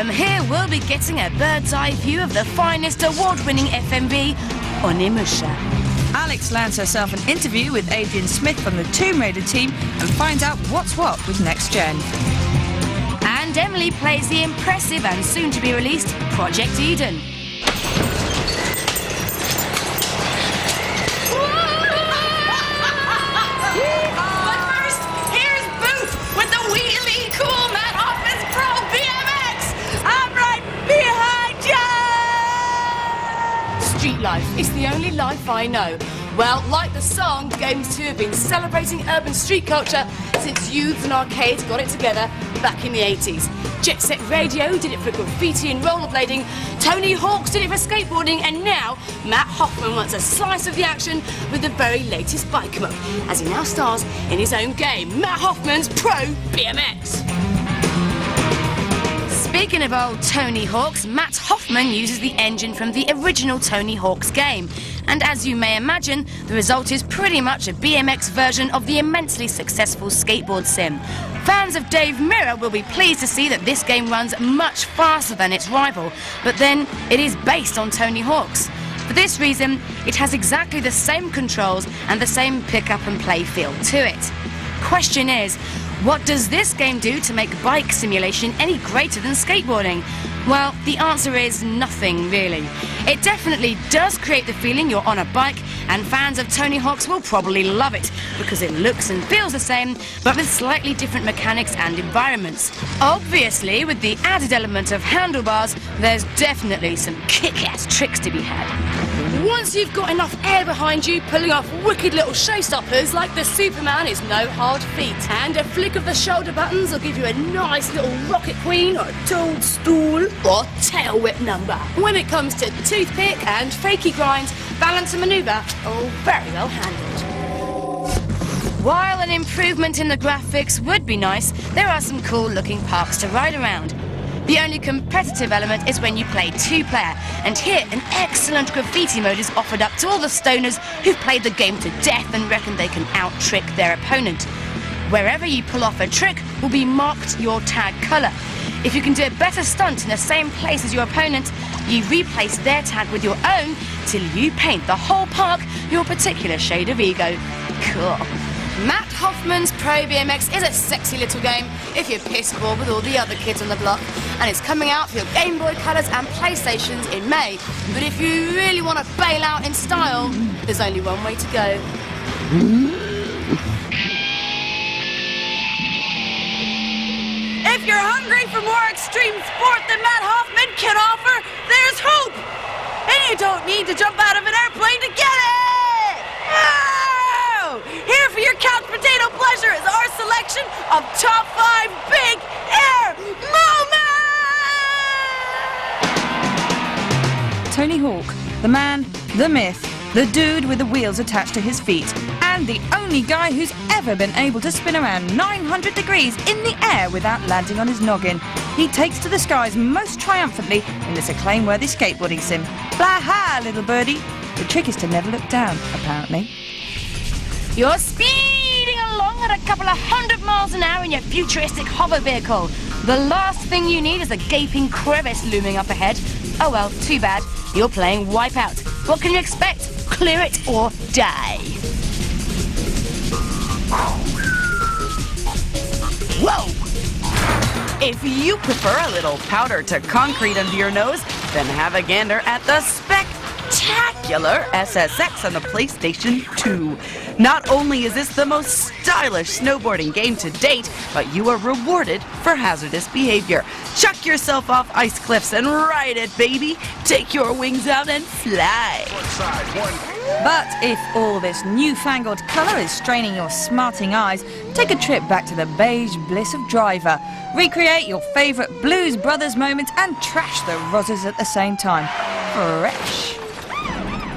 From here, we'll be getting a bird's-eye view of the finest award-winning FMV on Onimusha. Alex lands herself an interview with Adrian Smith from the Tomb Raider team and finds out what's what with Next Gen. And Emily plays the impressive and soon-to-be-released Project Eden. But first, here's Booth with the wheelie cool Matt Hoffman's Pro BMX! I'm right behind ya! Street life is the only life I know. Well, like the song, Games 2 have been celebrating urban street culture since youths and arcades got it together back in the 80s. Jet Set Radio did it for graffiti and rollerblading, Tony Hawk's did it for skateboarding, and now Matt Hoffman wants a slice of the action with the very latest bike mode, as he now stars in his own game, Matt Hoffman's Pro BMX. Speaking of old Tony Hawk's, Matt Hoffman uses the engine from the original Tony Hawk's game. And as you may imagine, the result is pretty much a BMX version of the immensely successful skateboard sim. Fans of Dave Mirra will be pleased to see that this game runs much faster than its rival, but then it is based on Tony Hawk's. For this reason, it has exactly the same controls and the same pick-up and play feel to it. Question is, what does this game do to make bike simulation any greater than skateboarding? Well, the answer is nothing, really. It definitely does create the feeling you're on a bike, and fans of Tony Hawk's will probably love it, because it looks and feels the same, but with slightly different mechanics and environments. Obviously, with the added element of handlebars, there's definitely some kick-ass tricks to be had. Once you've got enough air behind you, pulling off wicked little showstoppers like the Superman is no hard feat. And a flick of the shoulder buttons will give you a nice little rocket queen or toadstool or tail whip number. When it comes to toothpick and fakie grinds, balance and manoeuvre, all very well handled. While an improvement in the graphics would be nice, there are some cool looking parks to ride around. The only competitive element is when you play two-player, and here an excellent graffiti mode is offered up to all the stoners who've played the game to death and reckon they can out-trick their opponent. Wherever you pull off a trick will be marked your tag colour. If you can do a better stunt in the same place as your opponent, you replace their tag with your own till you paint the whole park your particular shade of ego. Cool. Matt Hoffman's Pro BMX is a sexy little game if you're piss bored with all the other kids on the block, and it's coming out for your Game Boy Colors and PlayStations in May. But if you really want to bail out in style, there's only one way to go. If you're hungry for more extreme sport than Matt Hoffman can offer, there's hope! And you don't need to jump out of an airplane to get it! Oh! Here for your couch potato pleasure is our selection of top 5 big air moments! Tony Hawk, the man, the myth, the dude with the wheels attached to his feet, and the only guy who's ever been able to spin around 900 degrees in the air without landing on his noggin. He takes to the skies most triumphantly in this acclaim-worthy skateboarding sim. Fly high, little birdie. The trick is to never look down, apparently. You're speeding along at a couple of 100 miles an hour in your futuristic hover vehicle. The last thing you need is a gaping crevice looming up ahead. Oh well, too bad. You're playing Wipeout. What can you expect? Clear it or die. Whoa! If you prefer a little powder to concrete under your nose, then have a gander at the spectacular SSX on the PlayStation 2. Not only is this the most stylish snowboarding game to date, but you are rewarded for hazardous behavior. Chuck yourself off ice cliffs and ride it, baby. Take your wings out and fly. But if all this newfangled colour is straining your smarting eyes, take a trip back to the beige bliss of Driver. Recreate your favourite Blues Brothers moments and trash the rozzers at the same time. Fresh.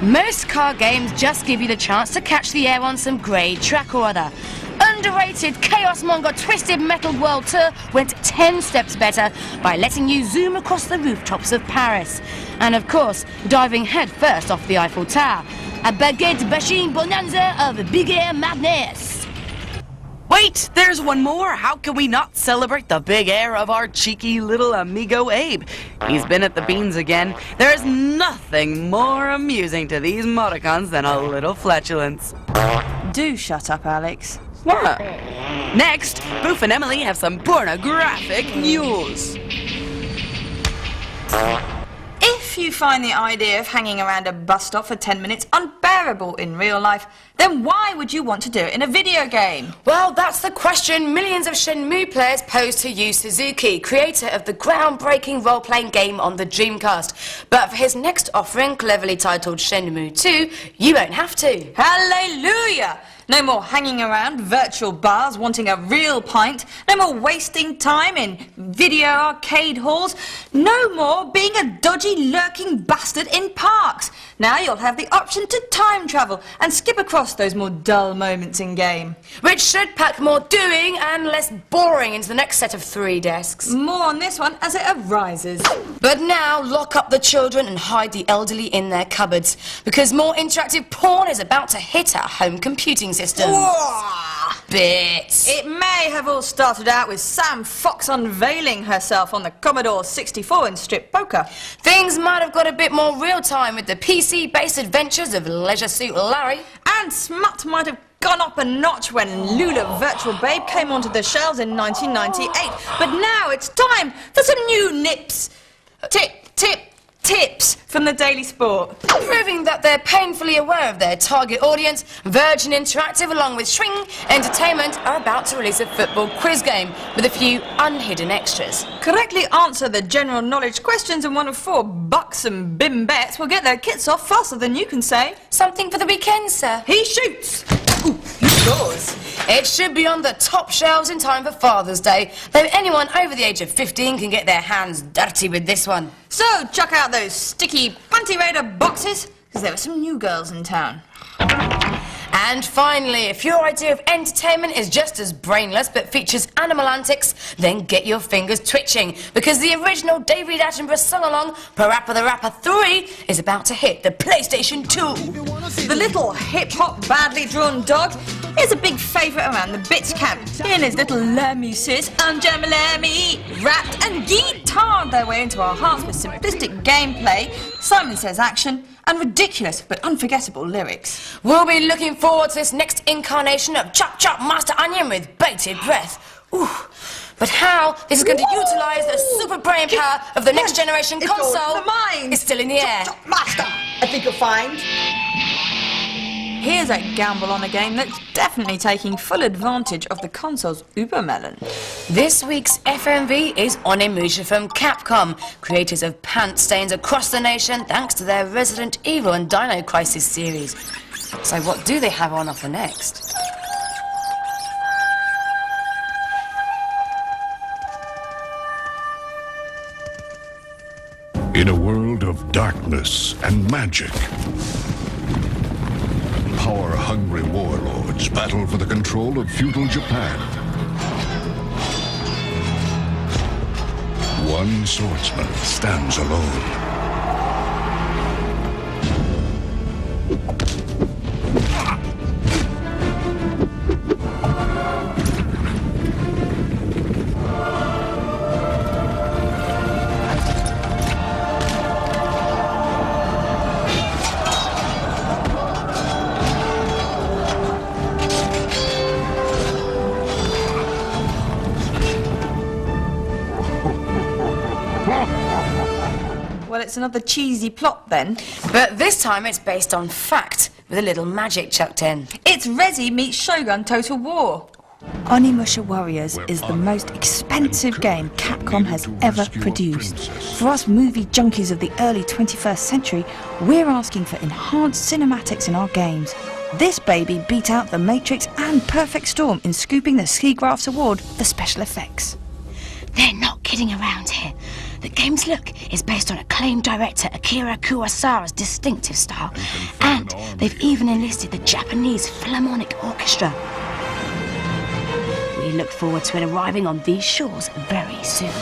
Most car games just give you the chance to catch the air on some grey track or other. Underrated Chaos Monger Twisted Metal World Tour went 10 steps better by letting you zoom across the rooftops of Paris. And of course, diving head first off the Eiffel Tower. A baguette bashing bonanza of big air madness. Wait, there's one more. How can we not celebrate the big air of our cheeky little amigo Abe? He's been at the beans again. There's nothing more amusing to these emoticons than a little flatulence. Do shut up, Alex. What? Next, Boof and Emily have some pornographic news. If you find the idea of hanging around a bus stop for 10 minutes unbearable in real life, then why would you want to do it in a video game? Well, that's the question millions of Shenmue players pose to Yu Suzuki, creator of the groundbreaking role-playing game on the Dreamcast. But for his next offering, cleverly titled Shenmue II, you won't have to. Hallelujah! No more hanging around virtual bars wanting a real pint. No more wasting time in video arcade halls. No more being a dodgy, lurking bastard in parks. Now you'll have the option to time travel and skip across those more dull moments in game. Which should pack more doing and less boring into the next set of 3 desks. More on this one as it arises. But now, lock up the children and hide the elderly in their cupboards, because more interactive porn is about to hit our home computing systems. Bits. It may have all started out with Sam Fox unveiling herself on the Commodore 64 in strip poker. Things might have got a bit more real-time with the PC-based adventures of Leisure Suit Larry. And smut might have gone up a notch when Lula Virtual Babe came onto the shelves in 1998. But now it's time for some new nips. Tips from the Daily Sport. Proving that they're painfully aware of their target audience, Virgin Interactive along with Swing Entertainment are about to release a football quiz game with a few unhidden extras. Correctly answer the general knowledge questions and one of 4 buxom bimbets will get their kits off faster than you can say. Something for the weekend, sir. He shoots. Ooh, he scores. It should be on the top shelves in time for Father's Day, though anyone over the age of 15 can get their hands dirty with this one. So, chuck out those sticky Panty Raider boxes, because there were some new girls in town. And finally, if your idea of entertainment is just as brainless but features animal antics, then get your fingers twitching, because the original David Attenborough song-along, Parappa the Rapper 3, is about to hit the PlayStation 2. The little hip-hop, badly drawn dog is a big favourite around the Bits camp. He and his little Lamuses, Lemmy, rapped and guitared their way into our hearts with simplistic gameplay, Simon Says action, and ridiculous but unforgettable lyrics. We'll be looking forward to this next incarnation of Chop Chop Master Onion with bated breath. Ooh. But how this is going to utilise the super brain power of the next generation console is still in the air. Chop, chop, master, I think you'll find. Here's a gamble on a game that's definitely taking full advantage of the console's Ubermelon. This week's FMV is Onimusha from Capcom, creators of pant stains across the nation thanks to their Resident Evil and Dino Crisis series. So what do they have on offer next? In a world of darkness and magic, power-hungry warlords battle for the control of feudal Japan. One swordsman stands alone. Well, it's another cheesy plot then. But this time it's based on fact, with a little magic chucked in. It's Resi meets Shogun Total War. Onimusha Warriors is the most expensive game Capcom has ever produced. For us movie junkies of the early 21st century, we're asking for enhanced cinematics in our games. This baby beat out The Matrix and Perfect Storm in scooping the Seagraphs Award for special effects. They're not kidding around here. The game's look is based on acclaimed director Akira Kurosawa's distinctive style, and they've even enlisted the Japanese Philharmonic Orchestra. We look forward to it arriving on these shores very soon.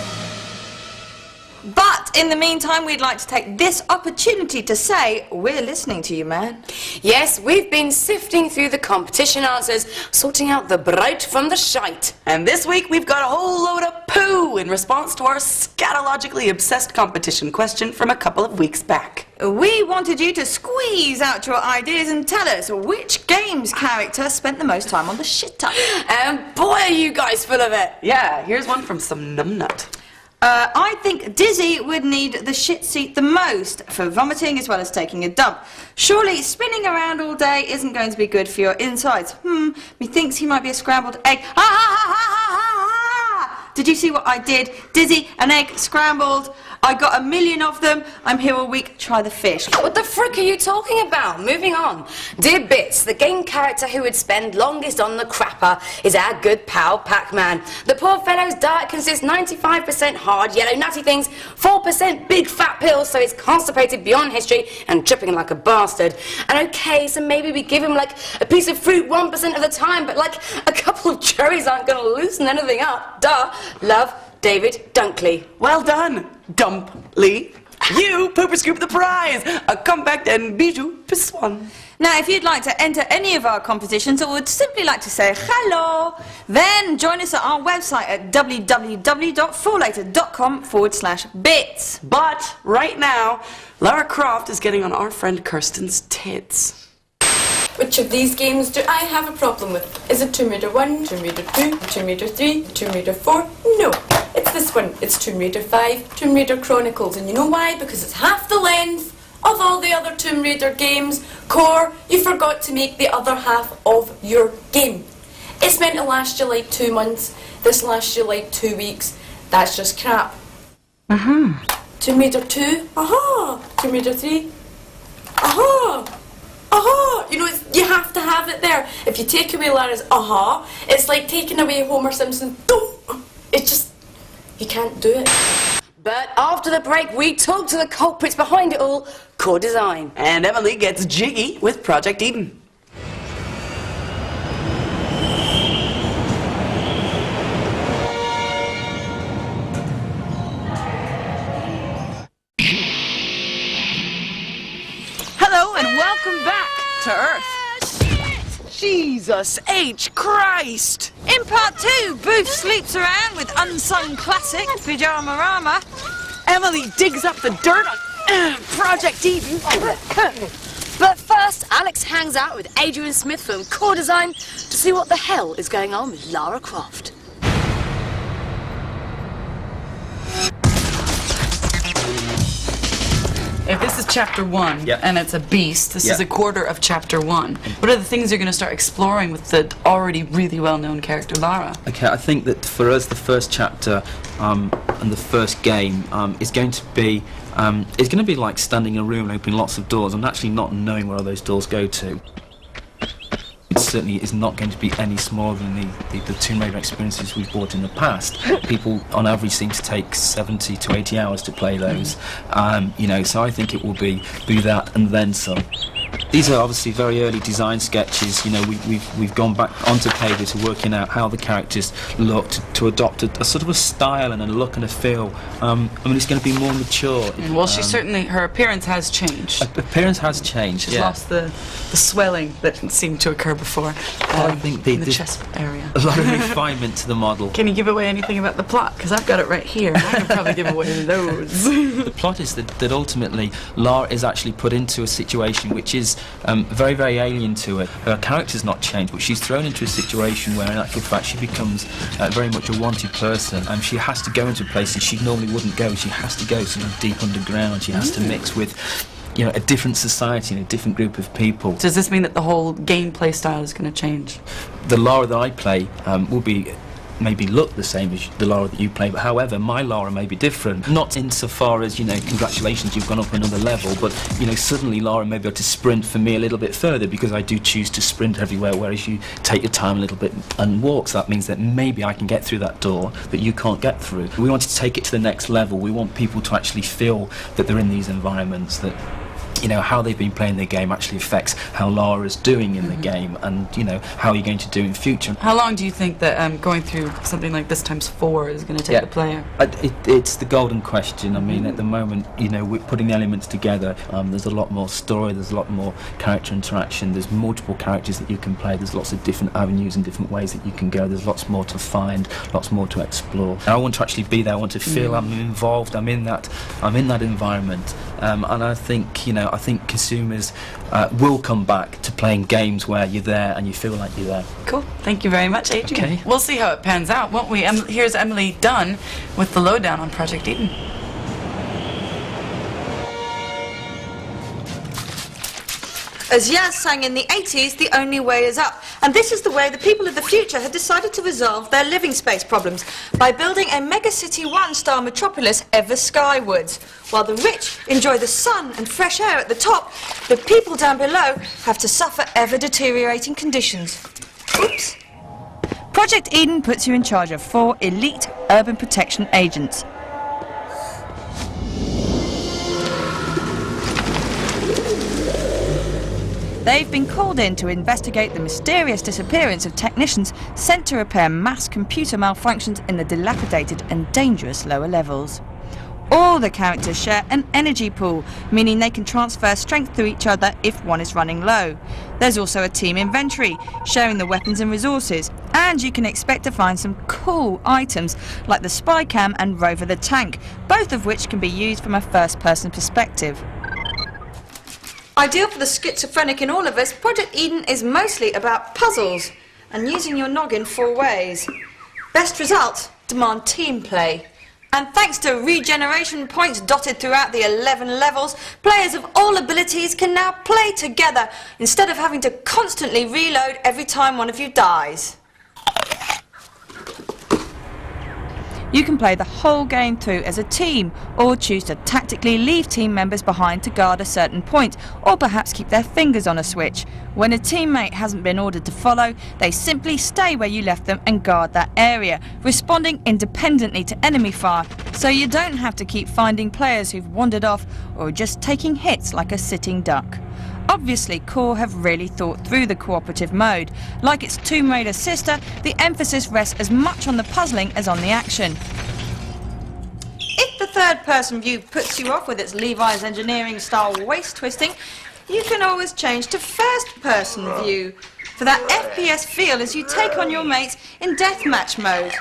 But But in the meantime, we'd like to take this opportunity to say we're listening to you, man. Yes, we've been sifting through the competition answers, sorting out the bright from the shite. And this week we've got a whole load of poo in response to our scatologically obsessed competition question from a couple of weeks back. We wanted you to squeeze out your ideas and tell us which game's character spent the most time on the shitter. And boy, are you guys full of it. Yeah, here's one from some numbnut. I think Dizzy would need the shit seat the most for vomiting as well as taking a dump. Surely spinning around all day isn't going to be good for your insides. Methinks he might be a scrambled egg. Ha ha ha ha ha ha! Did you see what I did? Dizzy, an egg, scrambled. I got 1 million of them. I'm here all week. Try the fish. What the frick are you talking about? Moving on. Dear Bits, the game character who would spend longest on the crapper is our good pal Pac-Man. The poor fellow's diet consists 95% hard, yellow, nutty things, 4% big fat pills, so he's constipated beyond history and tripping like a bastard. And okay, so maybe we give him like a piece of fruit 1% of the time, but like a couple of cherries aren't going to loosen anything up. Duh. Love, David Dunkley. Well done, Dumply. You pooper scoop the prize, a compact and bijou piswan. Now, if you'd like to enter any of our competitions or would simply like to say hello, then join us at our website at www.forlater.com/bits. But right now, Lara Croft is getting on our friend Kirsten's tits. Which of these games do I have a problem with? Is it Tomb Raider 1, Tomb Raider 2, Tomb Raider 3, Tomb Raider 4? No, it's this one. It's Tomb Raider 5, Tomb Raider Chronicles. And you know why? Because it's half the length of all the other Tomb Raider games. Core, you forgot to make the other half of your game. It's meant to last you like 2 months. This lasts you like 2 weeks. That's just crap. Tomb Raider 2, aha! Tomb Raider 3, aha! Aha! You know, you have to have it there. If you take away Lara's aha, it's like taking away Homer Simpson's It's just, you can't do it. But after the break, we talk to the culprits behind it all, Core Design. And Emily gets jiggy with Project Eden. Hello and welcome back to Earth. Jesus H. Christ! In part 2, Booth sleeps around with unsung classic Pyjamarama. Emily digs up the dirt on Project Eden. But first, Alex hangs out with Adrian Smith from Core Design to see what the hell is going on with Lara Croft. If this is chapter 1, Yep. and it's a beast, this Yep. is a quarter of chapter 1. What are the things you're going to start exploring with the already really well-known character Lara? Okay, I think that for us, the first chapter and the first game is going to be like standing in a room and opening lots of doors and actually not knowing where all those doors go to. It certainly is not going to be any smaller than the Tomb Raider experiences we've bought in the past. People, on average, seem to take 70 to 80 hours to play those. You know, so I think it will be that and then some. These are obviously very early design sketches. You know, we've gone back onto paper to working out how the characters look, to adopt a sort of a style and a look and a feel. I mean, it's going to be more mature. Well, she certainly, her appearance has changed. Appearance has changed. She's lost the swelling that seemed to occur before. I think in the chest area. A lot of refinement to the model. Can you give away anything about the plot? Because I've got it right here. I can probably give away loads. The plot is that ultimately Lara is actually put into a situation which is very, very alien to her. Her character's not changed, but she's thrown into a situation where in actual fact she becomes very much a wanted person, and she has to go into places she normally wouldn't go. She has to go sort of deep underground. She has to mix with, you know, a different society and a different group of people. Does this mean that the whole gameplay style is going to change? The Lara that I play will be maybe look the same as the Lara that you play, but however, my Lara may be different. Not insofar as, you know, congratulations, you've gone up another level, but, you know, suddenly Lara may be able to sprint for me a little bit further because I do choose to sprint everywhere, whereas you take your time a little bit and walk, so that means that maybe I can get through that door that you can't get through. We want to take it to the next level. We want people to actually feel that they're in these environments, that you know, how they've been playing the game actually affects how Lara's doing in the game, and, you know, how you're going to do in future. How long do you think that going through something like this times 4 is going to take the player? It's the golden question. I mean, at the moment, you know, we're putting the elements together. There's a lot more story, there's a lot more character interaction, there's multiple characters that you can play, there's lots of different avenues and different ways that you can go, there's lots more to find, lots more to explore. I want to actually be there, I want to feel I'm involved, I'm in that environment, and I think, you know, I think consumers will come back to playing games where you're there and you feel like you're there. Cool. Thank you very much, Adrian. Okay. We'll see how it pans out, won't we? Here's Emily Dunn with the lowdown on Project Eden. As Yaz sang in the 80s, the only way is up. And this is the way the people of the future had decided to resolve their living space problems, by building a megacity one-star metropolis ever skywards. While the rich enjoy the sun and fresh air at the top, the people down below have to suffer ever-deteriorating conditions. Oops. Project Eden puts you in charge of 4 elite urban protection agents. They've been called in to investigate the mysterious disappearance of technicians sent to repair mass computer malfunctions in the dilapidated and dangerous lower levels. All the characters share an energy pool, meaning they can transfer strength to each other if one is running low. There's also a team inventory, sharing the weapons and resources, and you can expect to find some cool items like the spy cam and Rover the tank, both of which can be used from a first-person perspective. Ideal for the schizophrenic in all of us, Project Eden is mostly about puzzles and using your noggin 4 ways. Best results demand team play. And thanks to regeneration points dotted throughout the 11 levels, players of all abilities can now play together instead of having to constantly reload every time one of you dies. You can play the whole game through as a team, or choose to tactically leave team members behind to guard a certain point, or perhaps keep their fingers on a switch. When a teammate hasn't been ordered to follow, they simply stay where you left them and guard that area, responding independently to enemy fire, so you don't have to keep finding players who've wandered off or just taking hits like a sitting duck. Obviously, Core have really thought through the cooperative mode. Like its Tomb Raider sister, the emphasis rests as much on the puzzling as on the action. If the third-person view puts you off with its Levi's engineering-style waist twisting, you can always change to first-person view for that FPS feel as you take on your mates in deathmatch mode.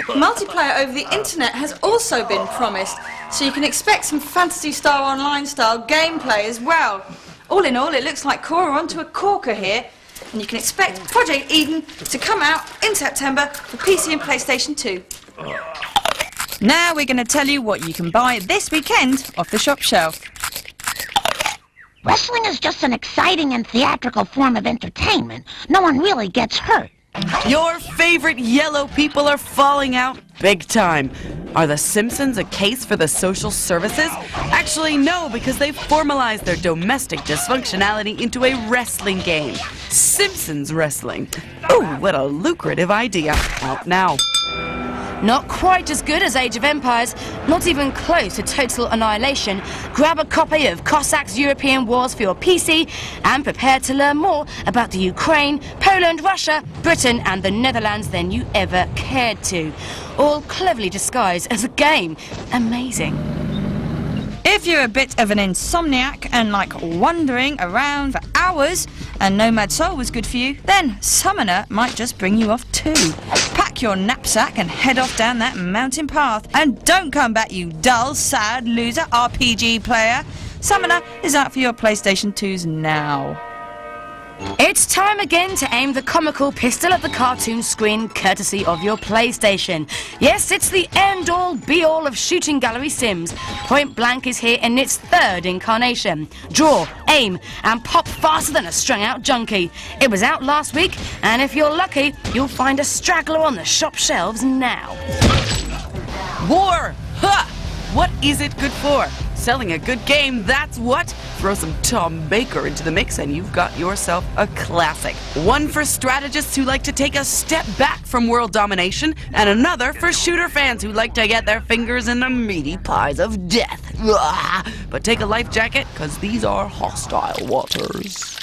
Multiplayer over the internet has also been promised, so you can expect some Phantasy Star Online style gameplay as well. All in all, it looks like Core are onto a corker here, and you can expect Project Eden to come out in September for PC and PlayStation 2. Now we're going to tell you what you can buy this weekend off the shop shelf. Wrestling is just an exciting and theatrical form of entertainment. No one really gets hurt. Your favorite yellow people are falling out big time. Are the Simpsons a case for the social services? Actually, no, because they've formalized their domestic dysfunctionality into a wrestling game. Simpsons Wrestling. Ooh, what a lucrative idea. Out now. Not quite as good as Age of Empires, not even close to Total Annihilation. Grab a copy of Cossacks European Wars for your PC and prepare to learn more about the Ukraine, Poland, Russia, Britain and the Netherlands than you ever cared to. All cleverly disguised as a game. Amazing. If you're a bit of an insomniac and like wandering around for hours and Nomad Soul was good for you, then Summoner might just bring you off too. Pack your knapsack and head off down that mountain path. And don't come back, you dull, sad loser RPG player. Summoner is out for your PlayStation 2s now. It's time again to aim the comical pistol at the cartoon screen courtesy of your PlayStation. Yes, it's the end-all, be-all of shooting gallery sims. Point Blank is here in its 3rd incarnation. Draw, aim, and pop faster than a strung-out junkie. It was out last week, and if you're lucky, you'll find a straggler on the shop shelves now. War! Ha! What is it good for? Selling a good game, that's what? Throw some Tom Baker into the mix and you've got yourself a classic. One for strategists who like to take a step back from world domination, and another for shooter fans who like to get their fingers in the meaty pies of death. But take a life jacket, because these are hostile waters.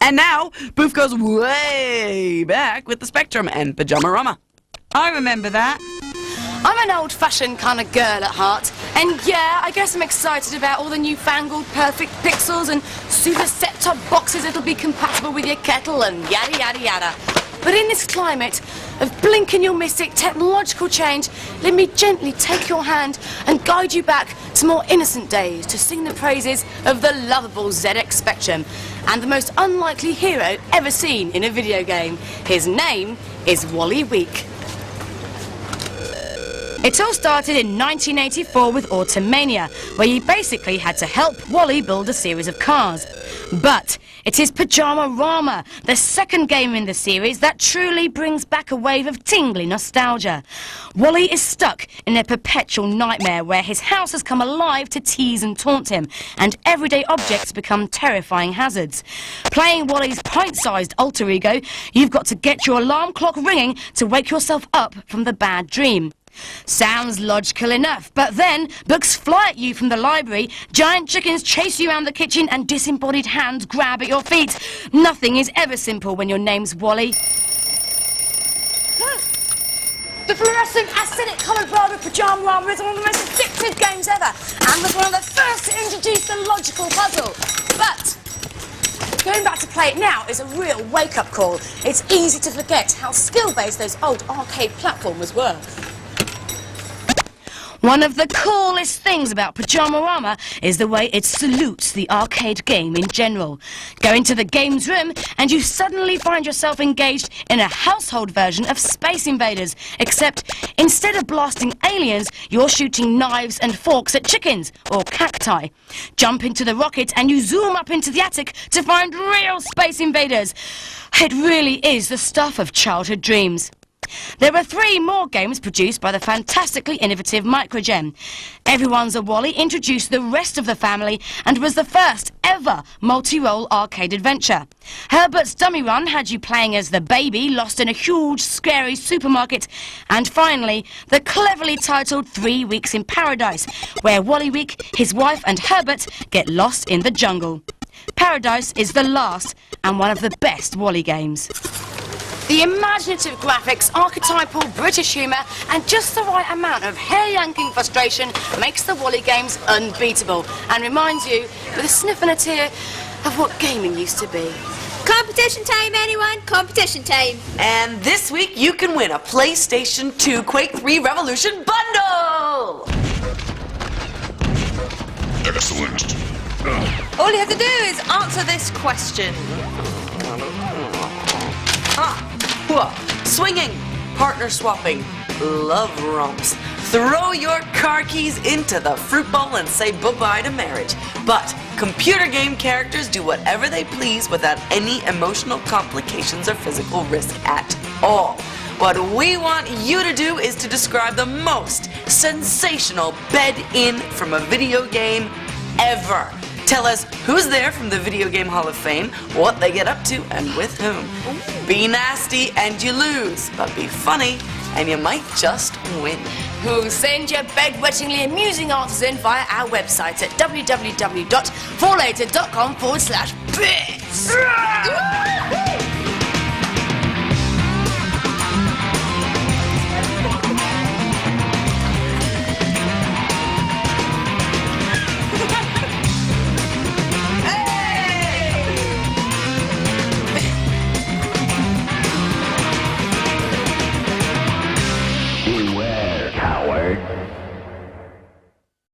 And now, Boof goes way back with the Spectrum and Pyjamarama. I remember that. I'm an old-fashioned kind of girl at heart, and yeah, I guess I'm excited about all the newfangled perfect pixels and super set-top boxes that'll be compatible with your kettle and yada yada yada. But in this climate of blink and you'll miss it technological change, let me gently take your hand and guide you back to more innocent days to sing the praises of the lovable ZX Spectrum and the most unlikely hero ever seen in a video game. His name is Wally Week. It all started in 1984 with Automania, where you basically had to help Wally build a series of cars. But it is Pyjamarama, the second game in the series, that truly brings back a wave of tingly nostalgia. Wally is stuck in a perpetual nightmare where his house has come alive to tease and taunt him, and everyday objects become terrifying hazards. Playing Wally's pint-sized alter ego, you've got to get your alarm clock ringing to wake yourself up from the bad dream. Sounds logical enough, but then books fly at you from the library, giant chickens chase you around the kitchen, and disembodied hands grab at your feet. Nothing is ever simple when your name's Wally. The fluorescent acidic-coloured world of Pyjamarama is one of the most addictive games ever, and was one of the first to introduce the logical puzzle. But going back to play it now is a real wake-up call. It's easy to forget how skill-based those old arcade platformers were. One of the coolest things about Pyjamarama is the way it salutes the arcade game in general. Go into the game's room and you suddenly find yourself engaged in a household version of Space Invaders, except instead of blasting aliens, you're shooting knives and forks at chickens or cacti. Jump into the rocket and you zoom up into the attic to find real Space Invaders. It really is the stuff of childhood dreams. There were 3 more games produced by the fantastically innovative Microgem. Everyone's a Wally introduced the rest of the family and was the first ever multi-role arcade adventure. Herbert's Dummy Run had you playing as the baby lost in a huge, scary supermarket. And finally, the cleverly titled 3 Weeks in Paradise, where Wally Week, his wife and Herbert get lost in the jungle. Paradise is the last and one of the best Wally games. The imaginative graphics, archetypal British humour and just the right amount of hair-yanking frustration makes the Wally games unbeatable and reminds you, with a sniff and a tear, of what gaming used to be. Competition time, anyone! Competition time! And this week you can win a PlayStation 2 Quake 3 Revolution bundle! Excellent. All you have to do is answer this question. Swinging, partner swapping, love romps. Throw your car keys into the fruit bowl and say bye-bye to marriage. But computer game characters do whatever they please without any emotional complications or physical risk at all. What we want you to do is to describe the most sensational bed-in from a video game ever. Tell us who's there from the Video Game Hall of Fame, what they get up to, and with whom. Be nasty and you lose, but be funny and you might just win. Who send your bed-wettingly amusing answers in via our website at www.forlater.com/bits.